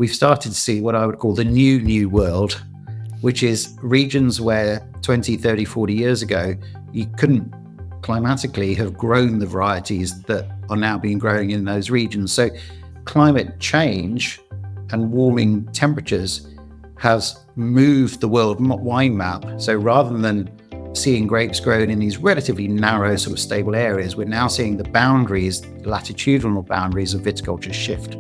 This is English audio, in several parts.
we've started to see what I would call the new world, which is regions where 20, 30, 40 years ago, you couldn't climatically have grown the varieties that are now being grown in those regions. So climate change and warming temperatures has moved the world wine map. So rather than seeing grapes grown in these relatively narrow sort of stable areas, we're now seeing the boundaries, latitudinal boundaries of viticulture shift.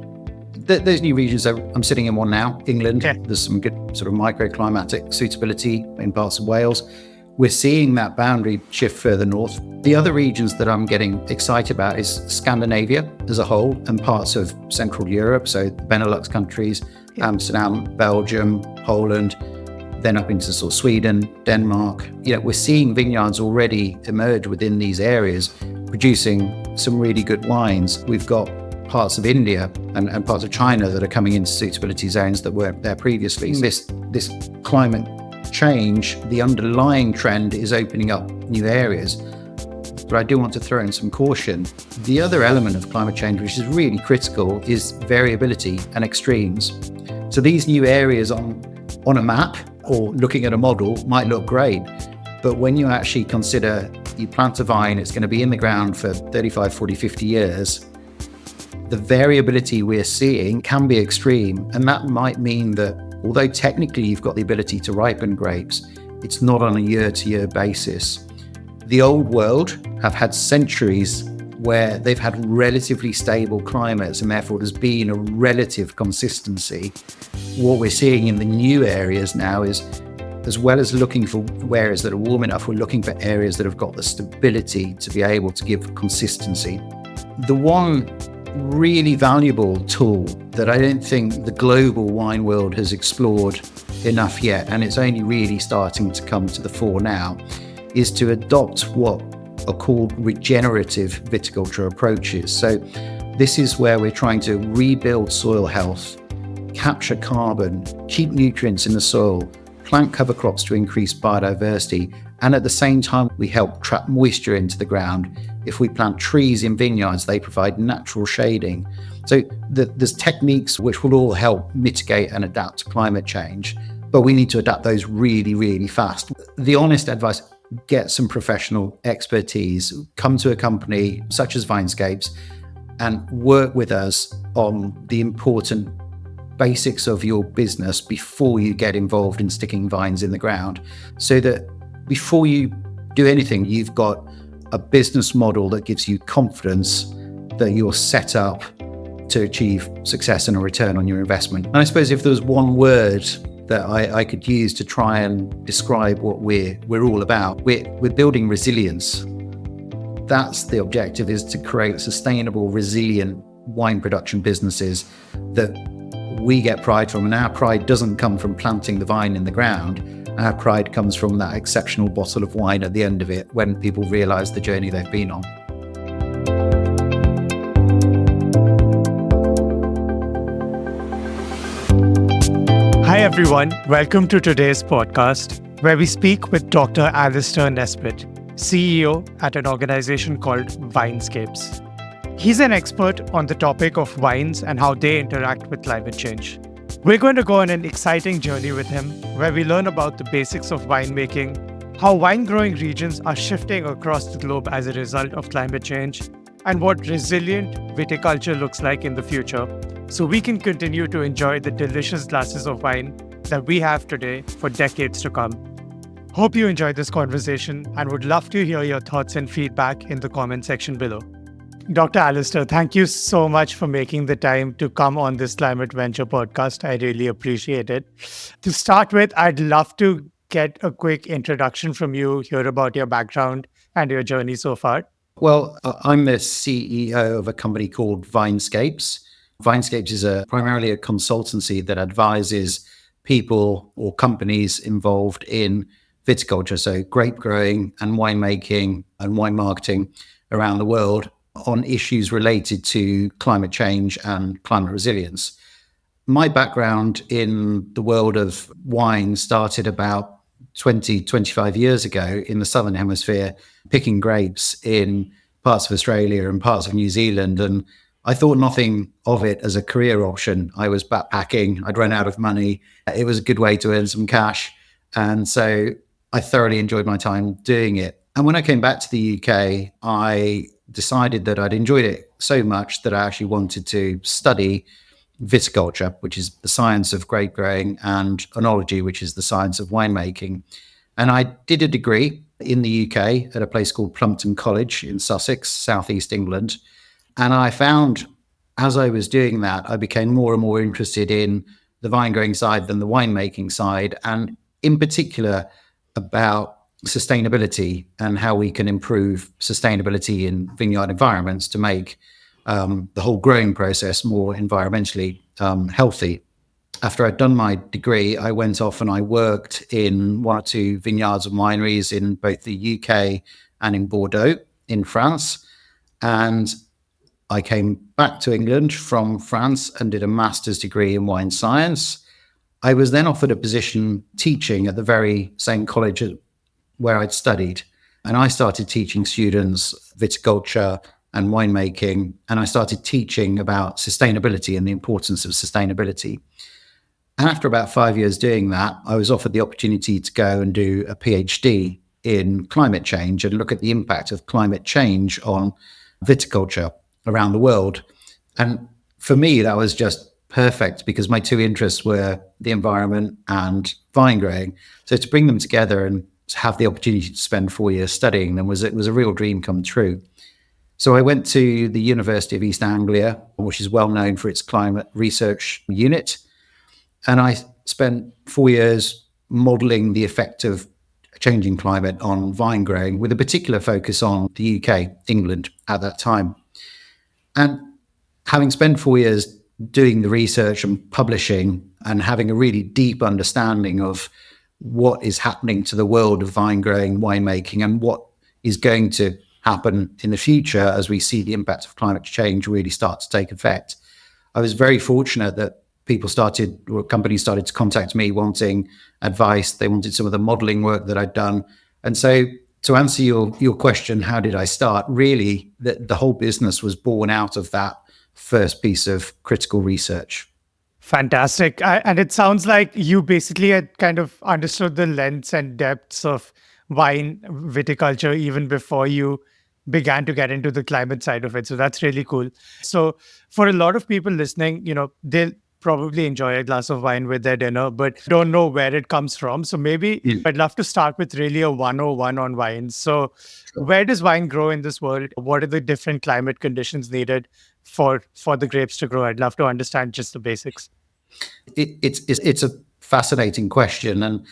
Those new regions, I'm sitting in one now, England. Yeah. There's some good sort of microclimatic suitability in parts of Wales. We're seeing that boundary shift further north. The other regions that I'm getting excited about is Scandinavia as a whole and parts of Central Europe, so the Benelux countries, Amsterdam, Belgium, Poland, then up into sort of Sweden, Denmark. We're seeing vineyards already emerge within these areas, producing some really good wines. We've got parts of India and parts of China that are coming into suitability zones that weren't there previously. This climate change, the underlying trend is opening up new areas. But I do want to throw in some caution. The other element of climate change, which is really critical, is variability and extremes. So these new areas on a map or looking at a model might look great, but when you actually consider you plant a vine, it's going to be in the ground for 35, 40, 50 years, the variability we're seeing can be extreme. And that might mean that although technically you've got the ability to ripen grapes, it's not on a year-to-year basis. The old world have had centuries where they've had relatively stable climates, and therefore there's been a relative consistency. What we're seeing in the new areas now is, as well as looking for areas that are warm enough, we're looking for areas that have got the stability to be able to give consistency. The one really valuable tool that I don't think the global wine world has explored enough yet, and it's only really starting to come to the fore now, is to adopt what are called regenerative viticulture approaches. So this is where we're trying to rebuild soil health, capture carbon, keep nutrients in the soil, plant cover crops to increase biodiversity, and at the same time, we help trap moisture into the ground. If we plant trees in vineyards, they provide natural shading. So there's techniques which will all help mitigate and adapt to climate change, but we need to adapt those really, really fast. The honest advice, get some professional expertise, come to a company such as Vinescapes and work with us on the important basics of your business before you get involved in sticking vines in the ground, so that before you do anything, you've got a business model that gives you confidence that you're set up to achieve success and a return on your investment. And I suppose if there was one word that I could use to try and describe what we're all about, we're building resilience. That's the objective, is to create sustainable, resilient wine production businesses that we get pride from. And our pride doesn't come from planting the vine in the ground. Our pride comes from that exceptional bottle of wine at the end of it, when people realize the journey they've been on. Hi everyone, welcome to today's podcast, where we speak with Dr. Alistair Nesbitt, CEO at an organization called Vinescapes. He's an expert on the topic of wines and how they interact with climate change. We're going to go on an exciting journey with him, where we learn about the basics of winemaking, how wine-growing regions are shifting across the globe as a result of climate change, and what resilient viticulture looks like in the future, so we can continue to enjoy the delicious glasses of wine that we have today for decades to come. Hope you enjoyed this conversation and would love to hear your thoughts and feedback in the comment section below. Dr. Alistair, thank you so much for making the time to come on this Climate Venture podcast. I really appreciate it. To start with, I'd love to get a quick introduction from you, hear about your background and your journey so far. Well, I'm the CEO of a company called Vinescapes. Vinescapes is primarily a consultancy that advises people or companies involved in viticulture, so grape growing and winemaking and wine marketing around the world, on issues related to climate change and climate resilience. My background in the world of wine started about 25 years ago in the Southern Hemisphere, picking grapes in parts of Australia and parts of New Zealand. And I thought nothing of it as a career option. I was backpacking. I'd run out of money. It was a good way to earn some cash. And so I thoroughly enjoyed my time doing it. And when I came back to the UK, I decided that I'd enjoyed it so much that I actually wanted to study viticulture, which is the science of grape growing, and oenology, which is the science of winemaking. And I did a degree in the UK at a place called Plumpton College in Sussex, southeast England. And I found as I was doing that, I became more and more interested in the vine growing side than the winemaking side, and in particular about sustainability and how we can improve sustainability in vineyard environments to make the whole growing process more environmentally healthy. After I'd done my degree, I went off and I worked in one or two vineyards and wineries in both the UK and in Bordeaux in France. And I came back to England from France and did a master's degree in wine science. I was then offered a position teaching at the very same college where I'd studied. And I started teaching students viticulture and winemaking. And I started teaching about sustainability and the importance of sustainability. And after about 5 years doing that, I was offered the opportunity to go and do a PhD in climate change and look at the impact of climate change on viticulture around the world. And for me, that was just perfect because my two interests were the environment and vine growing. So to bring them together and to have the opportunity to spend 4 years studying them was a real dream come true. So I went to the University of East Anglia, which is well known for its climate research unit. And I spent 4 years modeling the effect of a changing climate on vine growing with a particular focus on the UK, England at that time. And having spent 4 years doing the research and publishing and having a really deep understanding of what is happening to the world of vine growing, winemaking, and what is going to happen in the future as we see the impact of climate change really start to take effect, I was very fortunate that companies started to contact me wanting advice. They wanted some of the modeling work that I'd done. And so to answer your question, how did I start? Really, the whole business was born out of that first piece of critical research. Fantastic. And it sounds like you basically had kind of understood the lengths and depths of wine viticulture even before you began to get into the climate side of it. So that's really cool. So for a lot of people listening, they'll probably enjoy a glass of wine with their dinner, but don't know where it comes from. So maybe I'd love to start with really a 101 on wines. So where does wine grow in this world? What are the different climate conditions needed for the grapes to grow? I'd love to understand just the basics. It's a fascinating question. And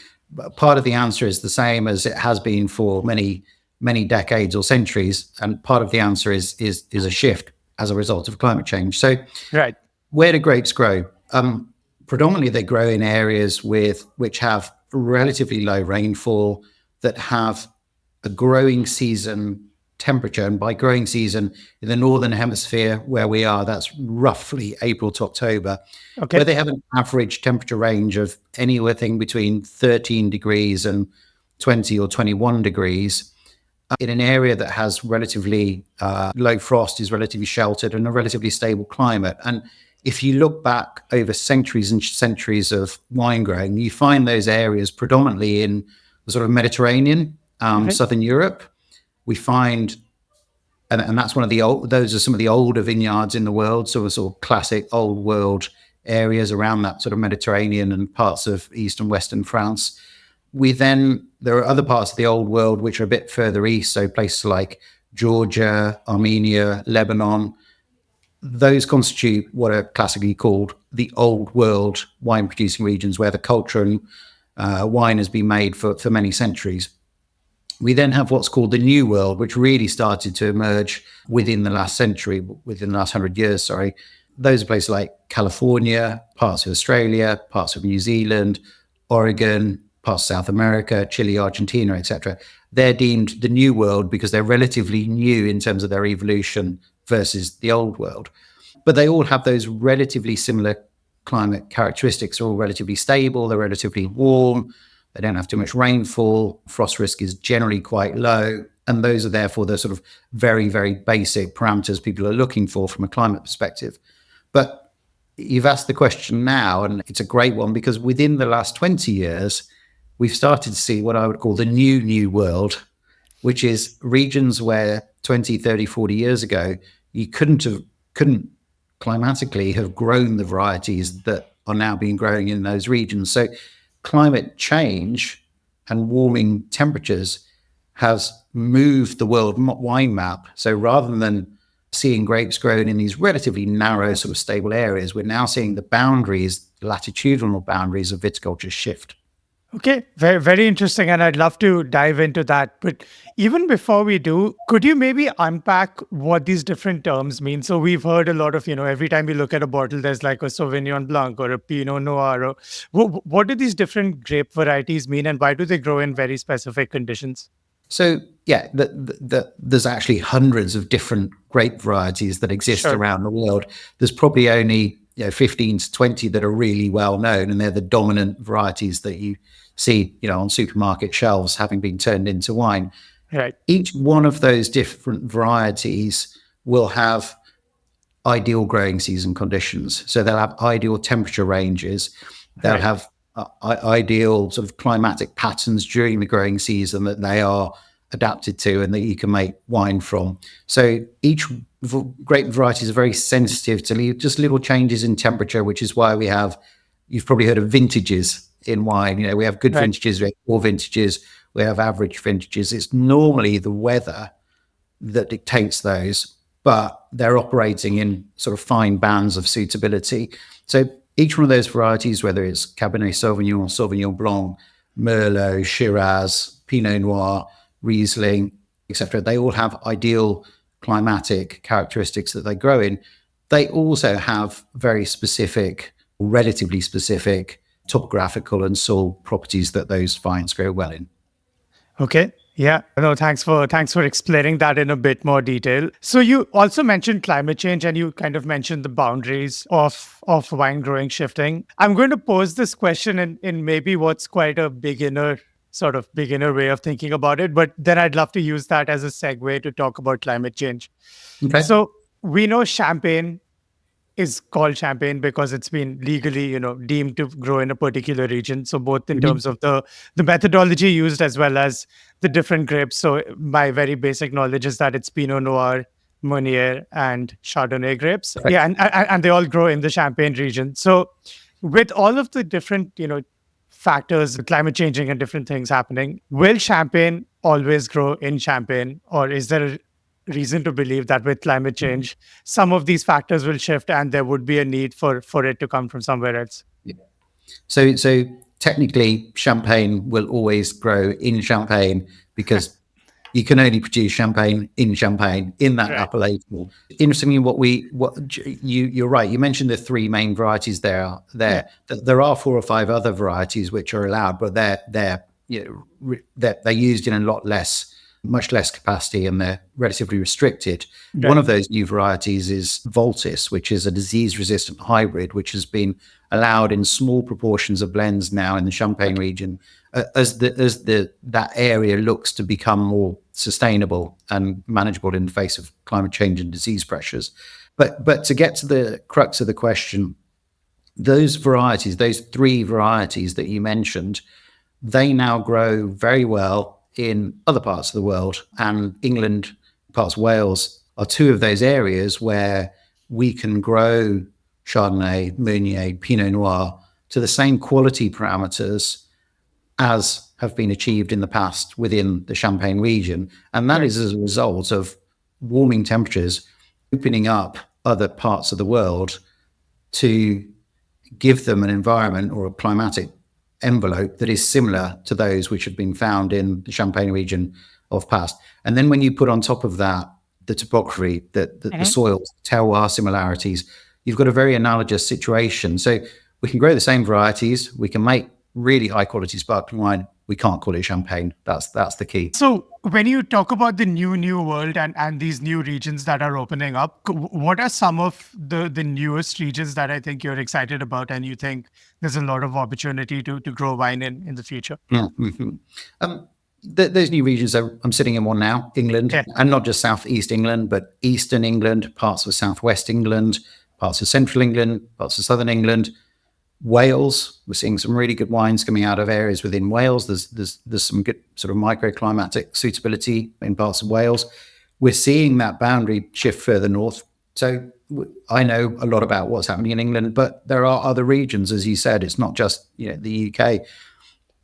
part of the answer is the same as it has been for many, many decades or centuries. And part of the answer is a shift as a result of climate change. So right. Where do grapes grow? Predominantly, they grow in areas which have relatively low rainfall, that have a growing season temperature. And by growing season, in the Northern Hemisphere, where we are, that's roughly April to October, where they have an average temperature range of anywhere between 13 degrees and 20 or 21 degrees. In an area that has relatively low frost, is relatively sheltered, and a relatively stable climate. And if you look back over centuries and centuries of wine growing, you find those areas predominantly in the sort of Mediterranean, Southern Europe. We find, and that's those are some of the older vineyards in the world, so sort of classic old world areas around that sort of Mediterranean and parts of East and Western France. There are other parts of the old world which are a bit further east, so places like Georgia, Armenia, Lebanon. Those constitute what are classically called the old world wine producing regions, where the culture and wine has been made for many centuries. We then have what's called the New World, which really started to emerge within the last 100 years, sorry. Those are places like California, parts of Australia, parts of New Zealand, Oregon, parts of South America, Chile, Argentina, etc. They're deemed the New World because they're relatively new in terms of their evolution versus the old world. But they all have those relatively similar climate characteristics. They're all relatively stable, they're relatively warm, they don't have too much rainfall, frost risk is generally quite low, And those are therefore the sort of very, very basic parameters people are looking for from a climate perspective. But you've asked the question now, and it's a great one, because within the last 20 years, we've started to see what I would call the new world, which is regions where 20, 30, 40 years ago, you couldn't climatically have grown the varieties that are now being grown in those regions. So climate change and warming temperatures has moved the world wine map. So rather than seeing grapes grown in these relatively narrow, sort of stable areas, we're now seeing the boundaries, latitudinal boundaries of viticulture shift. Okay, very, very interesting. And I'd love to dive into that. But even before we do, could you maybe unpack what these different terms mean? So we've heard a lot of, every time you look at a bottle, there's like a Sauvignon Blanc or a Pinot Noir. Or, what do these different grape varieties mean, and why do they grow in very specific conditions? So yeah, there's actually hundreds of different grape varieties that exist Sure. around the world. There's probably only 15 to 20 that are really well known, and they're the dominant varieties that you see on supermarket shelves having been turned into wine. Right. Each one of those different varieties will have ideal growing season conditions. So they'll have ideal temperature ranges. They'll Right. have ideal sort of climatic patterns during the growing season that they are adapted to and that you can make wine from. So each grape varieties are very sensitive to just little changes in temperature, which is why you've probably heard of vintages in wine. We have good Right. vintages, we have poor vintages, we have average vintages. It's normally the weather that dictates those, but they're operating in sort of fine bands of suitability. So each one of those varieties, whether it's Cabernet Sauvignon, Sauvignon Blanc, Merlot, Shiraz, Pinot Noir, Riesling, etc., they all have ideal climatic characteristics that they grow in. They also have very specific, relatively specific topographical and soil properties that those vines grow well in. Okay. Yeah. No, thanks for explaining that in a bit more detail. So you also mentioned climate change, and you kind of mentioned the boundaries of wine growing shifting. I'm going to pose this question in maybe what's quite a beginner way of thinking about it, but then I'd love to use that as a segue to talk about climate change. Okay. So we know champagne is called champagne because it's been legally, deemed to grow in a particular region. So both in Mhm. terms of the methodology used as well as the different grapes. So my very basic knowledge is that it's Pinot Noir, Meunier, and Chardonnay grapes. Perfect. Yeah, and they all grow in the Champagne region. So with all of the different, factors, climate changing and different things happening, will champagne always grow in Champagne, or is there a reason to believe that with climate change, some of these factors will shift and there would be a need for it to come from somewhere else? Yeah. So technically, champagne will always grow in Champagne because you can only produce champagne in that Right. appellation. Interestingly, you're right. You mentioned the three main varieties Yeah. There are four or five other varieties which are allowed, but they're used in a much less capacity, and they're relatively restricted. One Right. of those new varieties is Voltis, which is a disease-resistant hybrid, which has been allowed in small proportions of blends now in the Champagne Okay. region, that area looks to become more sustainable and manageable in the face of climate change and disease pressures. But to get to the crux of the question, those three varieties that you mentioned, they now grow very well in other parts of the world, and England, parts of Wales are two of those areas where we can grow Chardonnay, Meunier, Pinot Noir to the same quality parameters as have been achieved in the past within the Champagne region. And that Right. is as a result of warming temperatures opening up other parts of the world to give them an environment or a climatic envelope that is similar to those which have been found in the Champagne region of past. And then when you put on top of that the topography, the Mhm. soil, terroir similarities, you've got a very analogous situation. So we can grow the same varieties, we can make really high quality sparkling wine. We can't call it champagne. That's the key. So when you talk about the new world and these new regions that are opening up, what are some of the newest regions that I think you're excited about and you think there's a lot of opportunity to grow wine in the future? Mhm. Um, Those new regions, I'm sitting in one now, England, Yeah, and not just southeast England, but eastern England, parts of southwest England, parts of central England, parts of southern England. Wales, we're seeing some really good wines coming out of areas within Wales. There's some good sort of microclimatic suitability in parts of Wales. We're seeing that boundary shift further north. So I know a lot about what's happening in England, but there are other regions, as you said. It's not just the UK,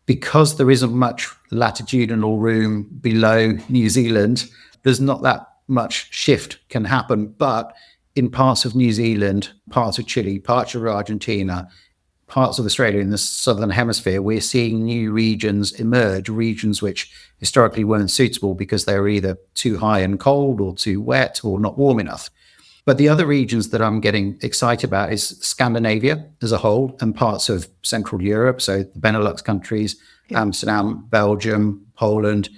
because there isn't much latitudinal room below New Zealand. There's not that much shift can happen, but in parts of New Zealand, parts of Chile, parts of Argentina, parts of Australia in the southern hemisphere, we're seeing new regions emerge, regions which historically weren't suitable because they were either too high and cold or too wet or not warm enough. But the other regions that I'm getting excited about is Scandinavia as a whole and parts of Central Europe. So the Benelux countries, Amsterdam, Belgium, Poland,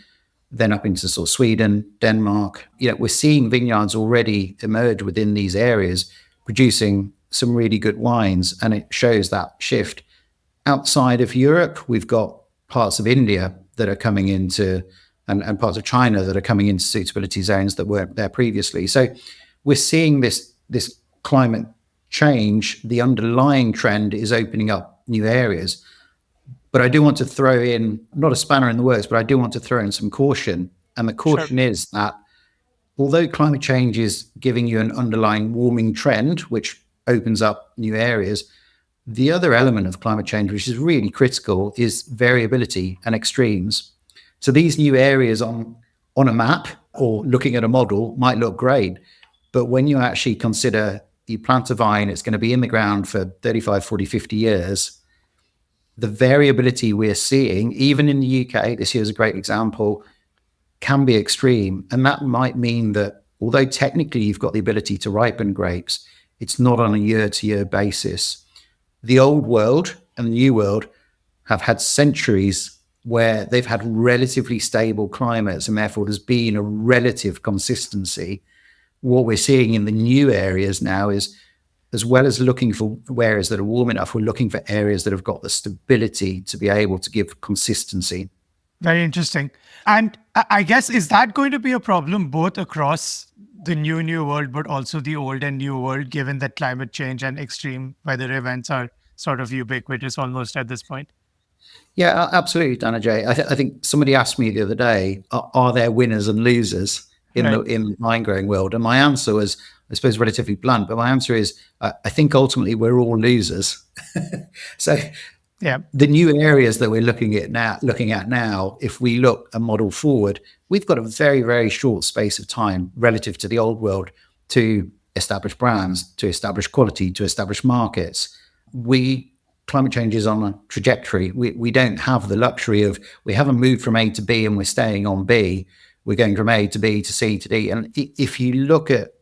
then up into sort of Sweden, Denmark. We're seeing vineyards already emerge within these areas, producing some really good wines, and it shows that shift. Outside of Europe, we've got parts of India that are coming into, and parts of China that are coming into suitability zones that weren't there previously. So we're seeing this climate change. The underlying trend is opening up new areas. But I do want to throw in, not a spanner in the works, but I do want to throw in some caution. And the sure. caution is that although climate change is giving you an underlying warming trend, which opens up new areas, the other element of climate change, which is really critical, is variability and extremes. So these new areas on a map or looking at a model might look great, but when you actually consider you plant a vine, it's going to be in the ground for 35, 40, 50 years. The variability we're seeing, even in the UK, this year is a great example, can be extreme. And that might mean that although technically you've got the ability to ripen grapes, it's not on a year-to-year basis. The old world and the new world have had centuries where they've had relatively stable climates, and therefore there's been a relative consistency. What we're seeing in the new areas now is, as well as looking for areas that are warm enough, we're looking for areas that have got the stability to be able to give consistency. Very interesting. And I guess, is that going to be a problem both across the new world, but also the old and new world, given that climate change and extreme weather events are sort of ubiquitous almost at this point? Yeah, absolutely, Dhananjay. I think somebody asked me the other day, are there winners and losers in Right. the wine growing world? And my answer was, I suppose, relatively blunt, but my answer is, I think ultimately we're all losers. So Yeah. the new areas that we're looking at now, if we look a model forward, we've got a very, very short space of time relative to the old world to establish brands, to establish quality, to establish markets. Climate change is on a trajectory. We don't have the luxury of, we haven't moved from A to B and we're staying on B. We're going from A to B to C to D. And if you look at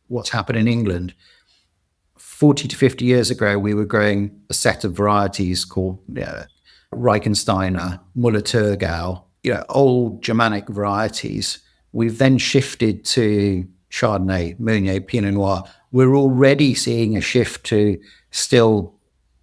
what's happened in England, 40 to 50 years ago, we were growing a set of varieties called Reichensteiner, Müller-Thurgau, old Germanic varieties. We've then shifted to Chardonnay, Meunier, Pinot Noir. We're already seeing a shift to still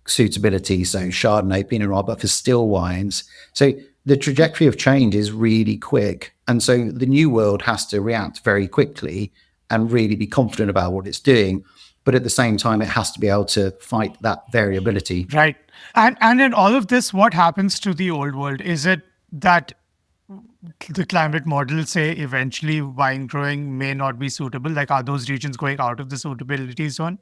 suitability, so Chardonnay, Pinot Noir, but for still wines. So the trajectory of change is really quick. And so the new world has to react very quickly and really be confident about what it's doing. But at the same time, it has to be able to fight that variability. Right. And in all of this, what happens to the old world? Is it that the climate models say eventually wine growing may not be suitable? Like, are those regions going out of the suitability zone?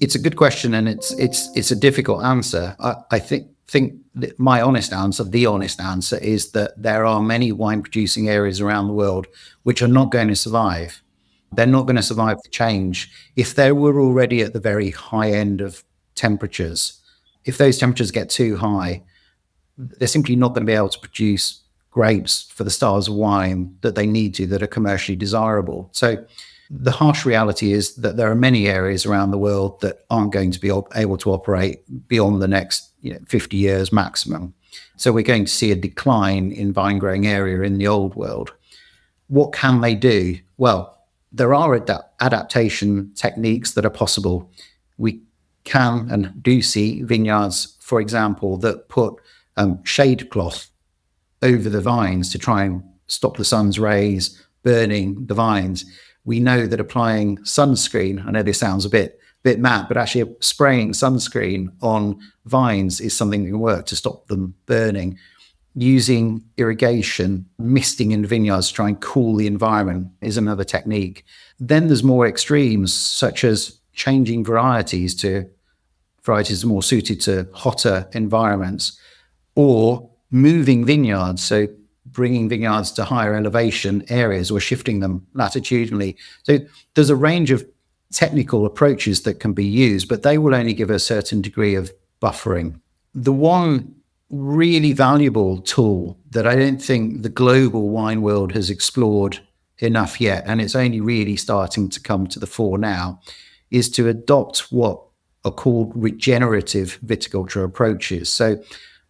It's a good question, and it's a difficult answer. I think that my honest answer, the honest answer, is that there are many wine producing areas around the world which are not going to survive. They're not going to survive the change. If they were already at the very high end of temperatures, if those temperatures get too high, they're simply not going to be able to produce grapes for the styles of wine that they need to, that are commercially desirable. So the harsh reality is that there are many areas around the world that aren't going to be able to operate beyond the next 50 years maximum. So we're going to see a decline in vine growing area in the old world. What can they do? Well, there are adaptation techniques that are possible. We can and do see vineyards, for example, that put shade cloth over the vines to try and stop the sun's rays burning the vines. We know that applying sunscreen, I know this sounds a bit mad, but actually spraying sunscreen on vines is something that can work to stop them burning. Using irrigation, misting in vineyards to try and cool the environment is another technique. Then there's more extremes, such as changing varieties to varieties more suited to hotter environments, or moving vineyards, so bringing vineyards to higher elevation areas or shifting them latitudinally. So there's a range of technical approaches that can be used, but they will only give a certain degree of buffering. The one really valuable tool that I don't think the global wine world has explored enough yet, and it's only really starting to come to the fore now, is to adopt what are called regenerative viticulture approaches. So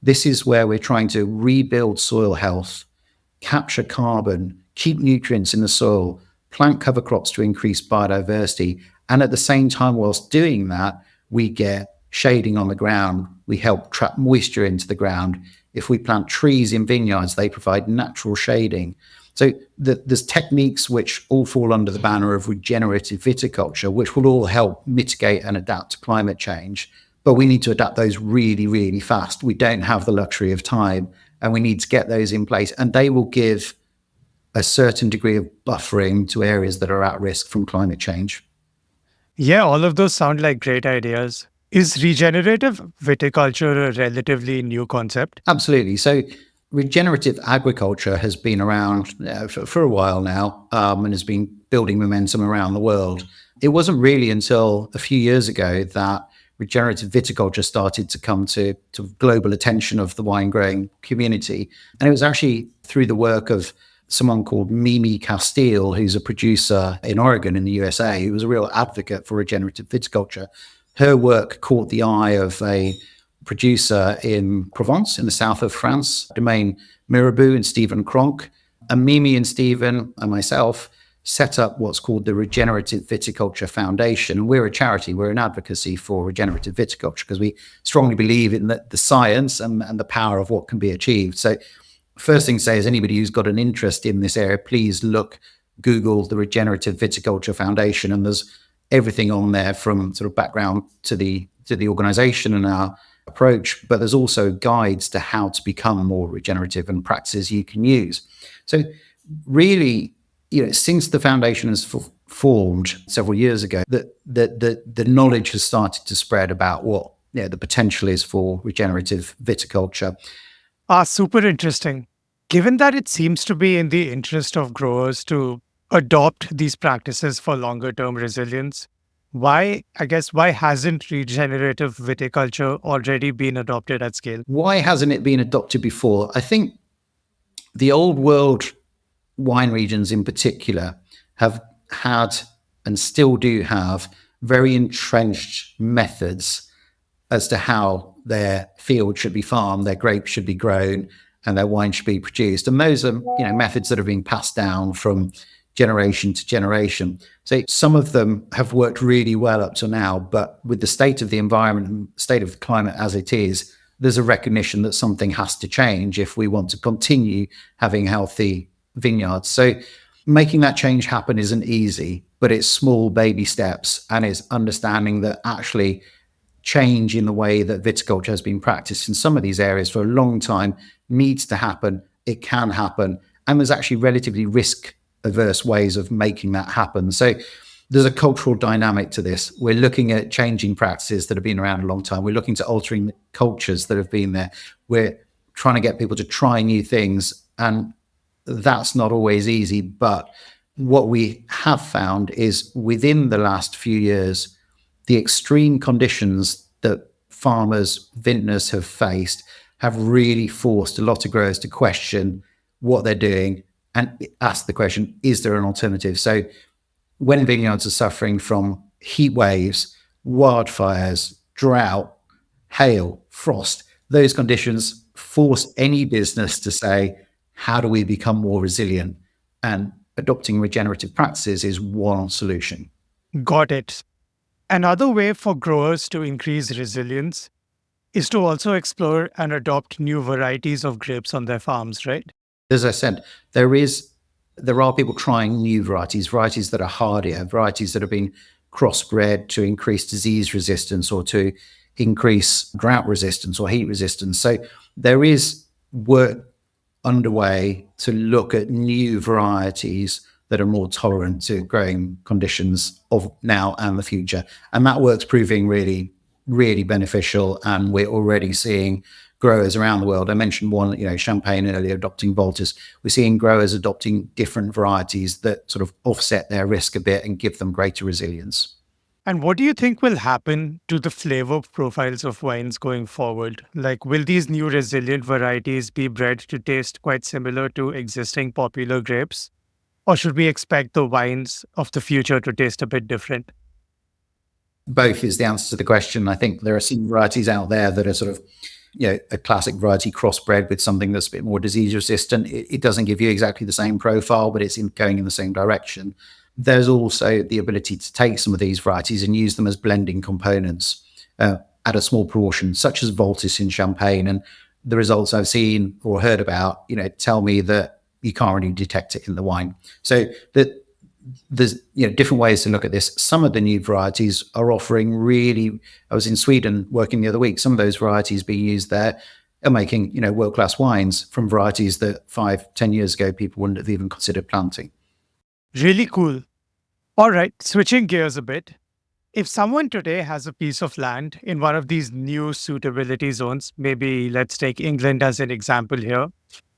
this is where we're trying to rebuild soil health, capture carbon, keep nutrients in the soil, plant cover crops to increase biodiversity. And at the same time, whilst doing that, we get shading on the ground. We help trap moisture into the ground. If we plant trees in vineyards, they provide natural shading. So there's techniques which all fall under the banner of regenerative viticulture, which will all help mitigate and adapt to climate change. But we need to adapt those really, really fast. We don't have the luxury of time, and we need to get those in place. And they will give a certain degree of buffering to areas that are at risk from climate change. Yeah, all of those sound like great ideas. Is regenerative viticulture a relatively new concept? Absolutely. So regenerative agriculture has been around for a while now, and has been building momentum around the world. It wasn't really until a few years ago that regenerative viticulture started to come to global attention of the wine growing community. And it was actually through the work of someone called Mimi Castile, who's a producer in Oregon in the USA, who was a real advocate for regenerative viticulture. Her work caught the eye of a producer in Provence in the south of France, Domaine Mirabeau, and Stephen Cronk. And Mimi and Stephen and myself set up what's called the Regenerative Viticulture Foundation. And we're a charity, we're an advocacy for regenerative viticulture because we strongly believe in the science and the power of what can be achieved. So first thing to say is anybody who's got an interest in this area, please Google the Regenerative Viticulture Foundation, and there's everything on there from sort of background to the organization and our approach, but there's also guides to how to become more regenerative and practices you can use. So really, since the foundation has formed several years ago, the knowledge has started to spread about what the potential is for regenerative viticulture. Super interesting. Given that it seems to be in the interest of growers to adopt these practices for longer term resilience, why hasn't regenerative viticulture already been adopted at scale? Why hasn't it been adopted before? I think the old world wine regions in particular have had and still do have very entrenched methods as to how their field should be farmed, their grapes should be grown, and their wine should be produced. And those are methods that have been passed down from generation to generation. So some of them have worked really well up to now, but with the state of the environment and state of the climate as it is, there's a recognition that something has to change if we want to continue having healthy vineyards. So making that change happen isn't easy, but it's small baby steps, and it's understanding that actually change in the way that viticulture has been practiced in some of these areas for a long time needs to happen. It can happen, and there's actually relatively risk-averse ways of making that happen. So there's a cultural dynamic to this. We're looking at changing practices that have been around a long time. We're looking to altering the cultures that have been there. We're trying to get people to try new things, and that's not always easy. But what we have found is within the last few years, the extreme conditions that farmers, vintners have faced have really forced a lot of growers to question what they're doing and ask the question, is there an alternative? So when vineyards are suffering from heat waves, wildfires, drought, hail, frost, those conditions force any business to say, how do we become more resilient? And adopting regenerative practices is one solution. Got it. Another way for growers to increase resilience is to also explore and adopt new varieties of grapes on their farms, right? As I said, there are people trying new varieties that are hardier, varieties that have been crossbred to increase disease resistance or to increase drought resistance or heat resistance. So there is work underway to look at new varieties that are more tolerant to growing conditions of now and the future. And that work's proving really, really beneficial. And we're already seeing growers around the world. I mentioned one, Champagne earlier, adopting Voltus. We're seeing growers adopting different varieties that sort of offset their risk a bit and give them greater resilience. And what do you think will happen to the flavor profiles of wines going forward? Like, will these new resilient varieties be bred to taste quite similar to existing popular grapes? Or should we expect the wines of the future to taste a bit different? Both is the answer to the question. I think there are some varieties out there that are sort of, a classic variety crossbred with something that's a bit more disease resistant. It doesn't give you exactly the same profile, but it's going in the same direction. There's also the ability to take some of these varieties and use them as blending components at a small proportion, such as Voltis in Champagne. And the results I've seen or heard about, tell me that you can't really detect it in the wine. So that there's different ways to look at this. Some of the new varieties are offering really. I was in Sweden working the other week. Some of those varieties being used there are making world-class wines from varieties that 5-10 years ago people wouldn't have even considered planting. Really cool. All right, switching gears a bit. If someone today has a piece of land in one of these new suitability zones, maybe let's take England as an example here,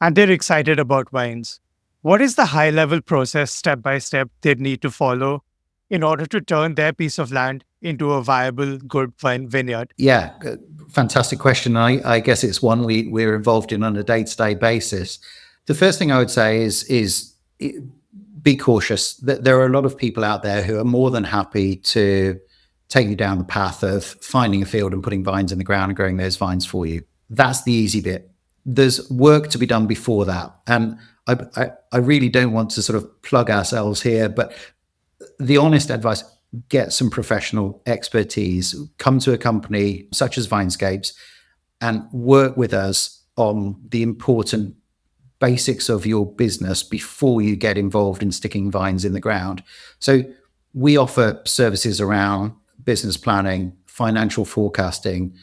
and they're excited about wines, what is the high level process step by step they'd need to follow in order to turn their piece of land into a viable, good wine vineyard? Yeah, fantastic question. I guess it's one we're involved in on a day-to-day basis. The first thing I would say is be cautious. There are a lot of people out there who are more than happy to take you down the path of finding a field and putting vines in the ground and growing those vines for you. That's the easy bit. There's work to be done before that. And I really don't want to sort of plug ourselves here, but the honest advice, get some professional expertise, come to a company such as Vinescapes and work with us on the important basics of your business before you get involved in sticking vines in the ground. So we offer services around business planning, financial forecasting,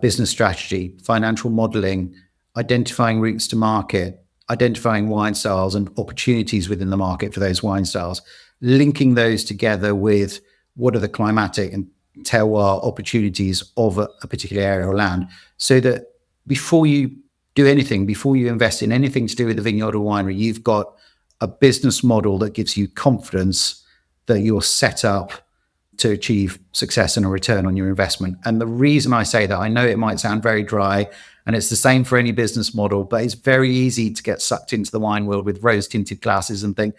business strategy, financial modeling, identifying routes to market, identifying wine styles and opportunities within the market for those wine styles, linking those together with what are the climatic and terroir opportunities of a particular area or land, so that before you do anything, before you invest in anything to do with the vineyard or winery, you've got a business model that gives you confidence that you're set up to achieve success and a return on your investment. And the reason I say that, I know it might sound very dry, and it's the same for any business model, but it's very easy to get sucked into the wine world with rose-tinted glasses and think,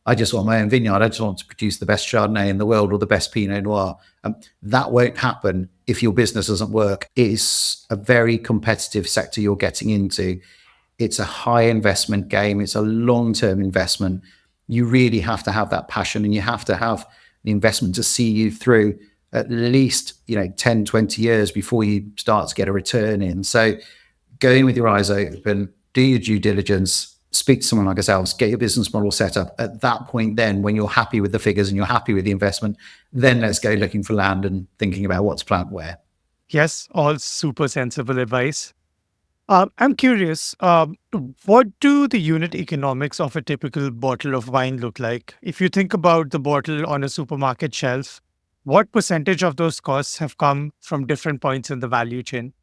I just want my own vineyard. I just want to produce the best Chardonnay in the world or the best Pinot Noir. That won't happen if your business doesn't work. It's a very competitive sector you're getting into. It's a high investment game. It's a long-term investment. You really have to have that passion, and you have to have the investment to see you through at least 10, 20 years before you start to get a return in. So go in with your eyes open, do your due diligence, speak to someone like ourselves, get your business model set up. At that point, then when you're happy with the figures and you're happy with the investment, then let's go looking for land and thinking about what to plant where. Yes, all super sensible advice. I'm curious, what do the unit economics of a typical bottle of wine look like? If you think about the bottle on a supermarket shelf, what percentage of those costs have come from different points in the value chain?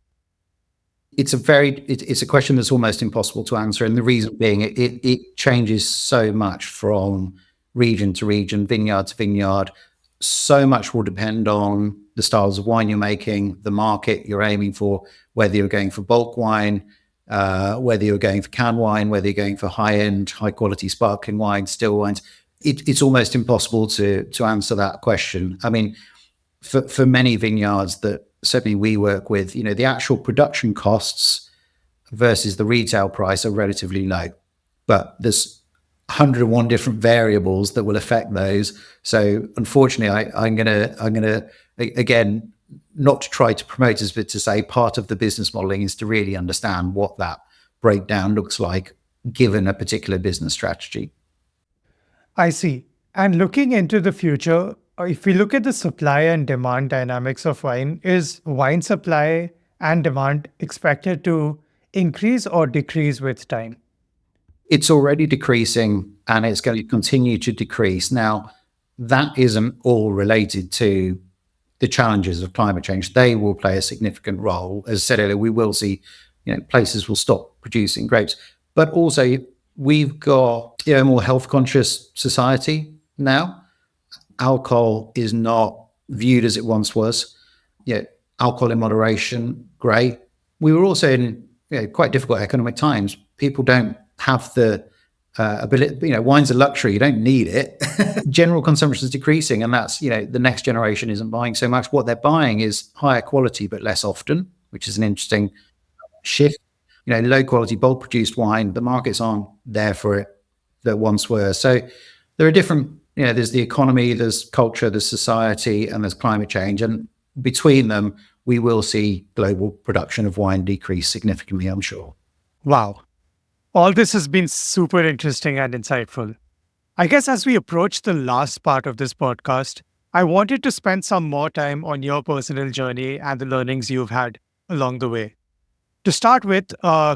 It's a question that's almost impossible to answer, and the reason being it changes so much from region to region, vineyard to vineyard. So much will depend on the styles of wine you're making, the market you're aiming for, whether you're going for bulk wine, whether you're going for can wine, whether you're going for high-end, high-quality sparkling wine, still wines. It's almost impossible to answer that question. I mean, for many vineyards that certainly we work with, the actual production costs versus the retail price are relatively low, but there's 101 different variables that will affect those. So unfortunately, I'm gonna again not to try to promote us, but to say part of the business modeling is to really understand what that breakdown looks like given a particular business strategy. I see. And looking into the future, if we look at the supply and demand dynamics of wine, is wine supply and demand expected to increase or decrease with time? It's already decreasing and it's going to continue to decrease. Now, that isn't all related to the challenges of climate change. They will play a significant role. As I said earlier, we will see, places will stop producing grapes, but also we've got a more health conscious society now. Alcohol is not viewed as it once was. Alcohol in moderation, great. We were also in quite difficult economic times. People don't have the ability. Wine's a luxury. You don't need it. General consumption is decreasing, and that's the next generation isn't buying so much. What they're buying is higher quality but less often, which is an interesting shift. Low quality bulk produced wine, the markets aren't there for it that once were. So there are different. There's the economy, there's culture, there's society, and there's climate change, and between them, we will see global production of wine decrease significantly, I'm sure. Wow. All this has been super interesting and insightful. I guess as we approach the last part of this podcast, I wanted to spend some more time on your personal journey and the learnings you've had along the way. To start with,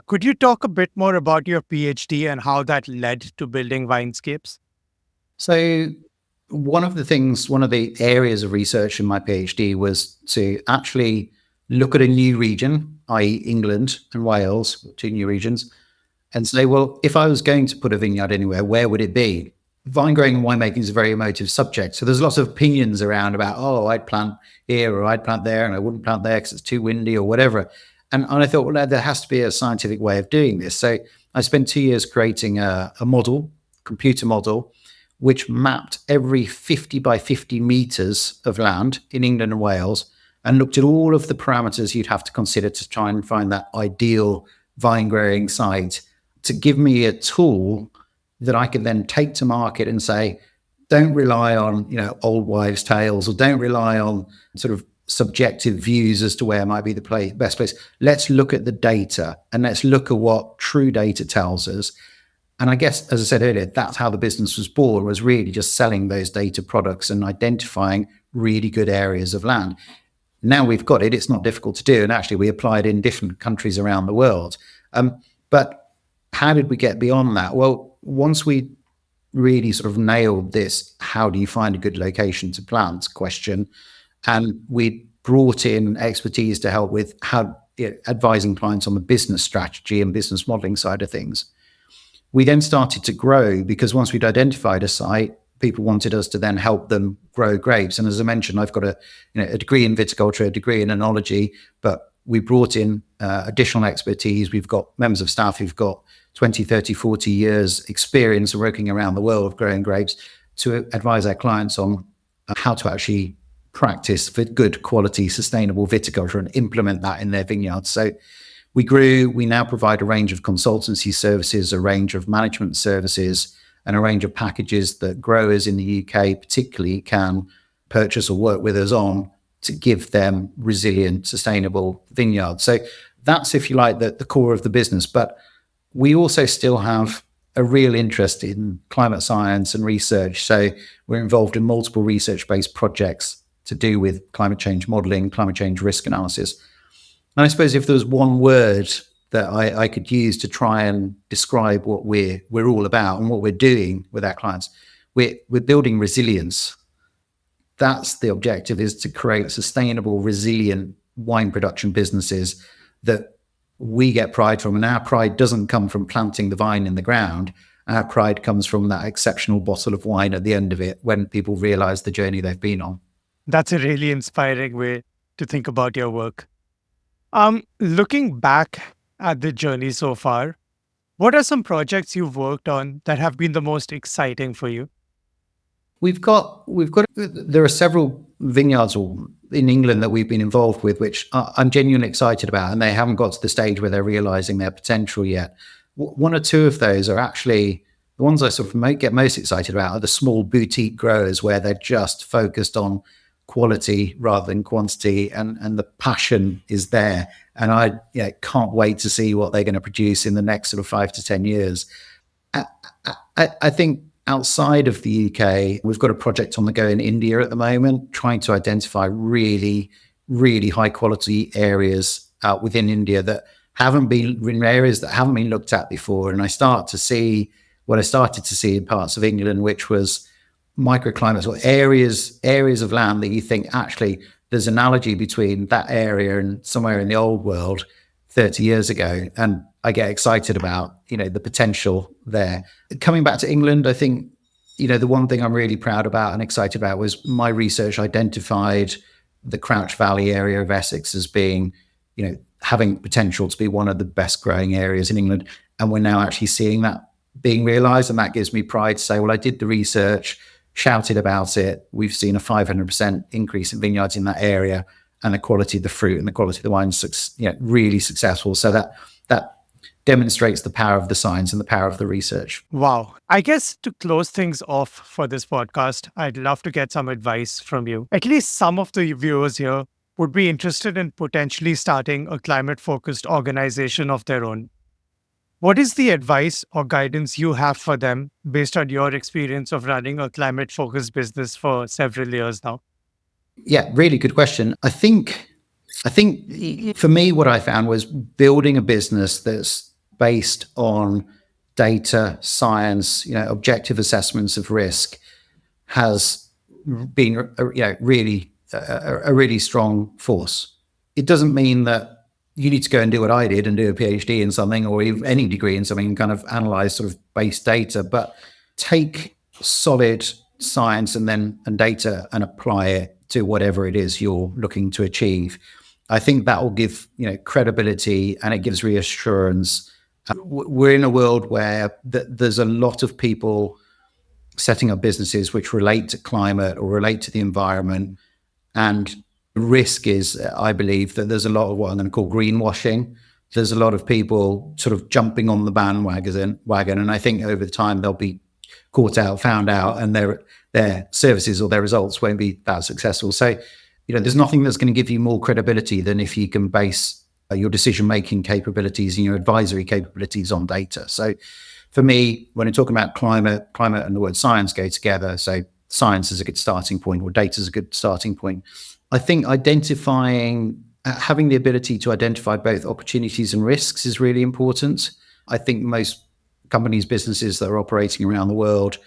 could you talk a bit more about your PhD and how that led to building Vinescapes? So one of the areas of research in my PhD was to actually look at a new region, i.e. England and Wales, two new regions, and say, well, if I was going to put a vineyard anywhere, where would it be? Vine growing and winemaking is a very emotive subject. So there's lots of opinions around about, I'd plant here or I'd plant there and I wouldn't plant there because it's too windy or whatever. And I thought, well, there has to be a scientific way of doing this. So I spent 2 years creating a computer model, which mapped every 50 by 50 meters of land in England and Wales and looked at all of the parameters you'd have to consider to try and find that ideal vine growing site, to give me a tool that I could then take to market and say, don't rely on, old wives' tales, or don't rely on sort of subjective views as to where might be the best place. Let's look at the data and let's look at what true data tells us. And I guess, as I said earlier, that's how the business was born, was really just selling those data products and identifying really good areas of land. Now we've got it, it's not difficult to do. And actually we apply it in different countries around the world. But how did we get beyond that? Well, once we really sort of nailed this, how do you find a good location to plant question, and we brought in expertise to help with advising clients on the business strategy and business modeling side of things. We then started to grow because once we'd identified a site, people wanted us to then help them grow grapes. And as I mentioned, I've got a degree in viticulture, a degree in enology, but we brought in additional expertise. We've got members of staff who've got 20, 30, 40 years experience of working around the world growing grapes to advise our clients on how to actually practice for good quality, sustainable viticulture and implement that in their vineyards. So we grew. We now provide a range of consultancy services, a range of management services, and a range of packages that growers in the UK particularly can purchase or work with us on to give them resilient, sustainable vineyards. So that's, if you like, the core of the business. But we also still have a real interest in climate science and research. So we're involved in multiple research-based projects to do with climate change modeling, climate change risk analysis. And I suppose if there was one word that I could use to try and describe what we're all about and what we're doing with our clients, we're building resilience. That's the objective, is to create sustainable, resilient wine production businesses that we get pride from. And our pride doesn't come from planting the vine in the ground. Our pride comes from that exceptional bottle of wine at the end of it when people realize the journey they've been on. That's a really inspiring way to think about your work. Looking back at the journey so far, what are some projects you've worked on that have been the most exciting for you? There are several vineyards in England that we've been involved with, which I'm genuinely excited about, and they haven't got to the stage where they're realizing their potential yet. One or two of those are actually the ones I sort of get most excited about are the small boutique growers where they're just focused on quality rather than quantity, and the passion is there. And I can't wait to see what they're going to produce in the next sort of 5 to 10 years. I think outside of the UK, we've got a project on the go in India at the moment, trying to identify really, really high quality areas within India that haven't been looked at before. And I started to see in parts of England, which was microclimates or areas of land that you think actually there's an analogy between that area and somewhere in the old world 30 years ago. And I get excited about, the potential there. Coming back to England, I think, the one thing I'm really proud about and excited about was my research identified the Crouch Valley area of Essex as being, having potential to be one of the best growing areas in England. And we're now actually seeing that being realized. And that gives me pride to say, well, I did the research, shouted about it. We've seen a 500% increase in vineyards in that area, and the quality of the fruit and the quality of the wine is really successful. So that demonstrates the power of the science and the power of the research. Wow. I guess to close things off for this podcast, I'd love to get some advice from you. At least some of the viewers here would be interested in potentially starting a climate-focused organization of their own. What is the advice or guidance you have for them based on your experience of running a climate-focused business for several years now? Yeah, really good question. I think for me, what I found was building a business that's based on data, science, objective assessments of risk has been, really a really strong force. It doesn't mean that you need to go and do what I did and do a PhD in something or even any degree in something and kind of analyze sort of base data, but take solid science and data and apply it to whatever it is you're looking to achieve. I think that will give credibility, and it gives reassurance. We're in a world where there's a lot of people setting up businesses which relate to climate or relate to the environment, and risk is, I believe, that there's a lot of what I'm going to call greenwashing. There's a lot of people sort of jumping on the bandwagon, and I think over time they'll be caught out, found out, and their services or their results won't be that successful. So, there's nothing that's going to give you more credibility than if you can base your decision-making capabilities and your advisory capabilities on data. So for me, when I'm talking about climate and the word science go together, so science is a good starting point or data is a good starting point. I think having the ability to identify both opportunities and risks is really important. I think most companies, businesses that are operating around the world,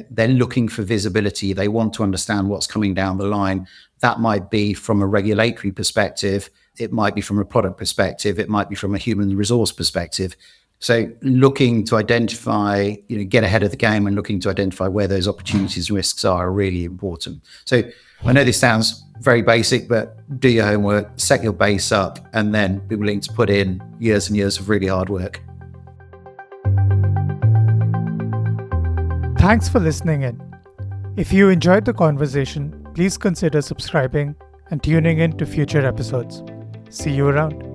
they're looking for visibility. They want to understand what's coming down the line. That might be from a regulatory perspective. It might be from a product perspective. It might be from a human resource perspective. So looking to identify, get ahead of the game and looking to identify where those opportunities and risks are really important. So I know this sounds very basic, but do your homework, set your base up, and then be willing to put in years and years of really hard work. Thanks for listening in. If you enjoyed the conversation, please consider subscribing and tuning in to future episodes. See you around.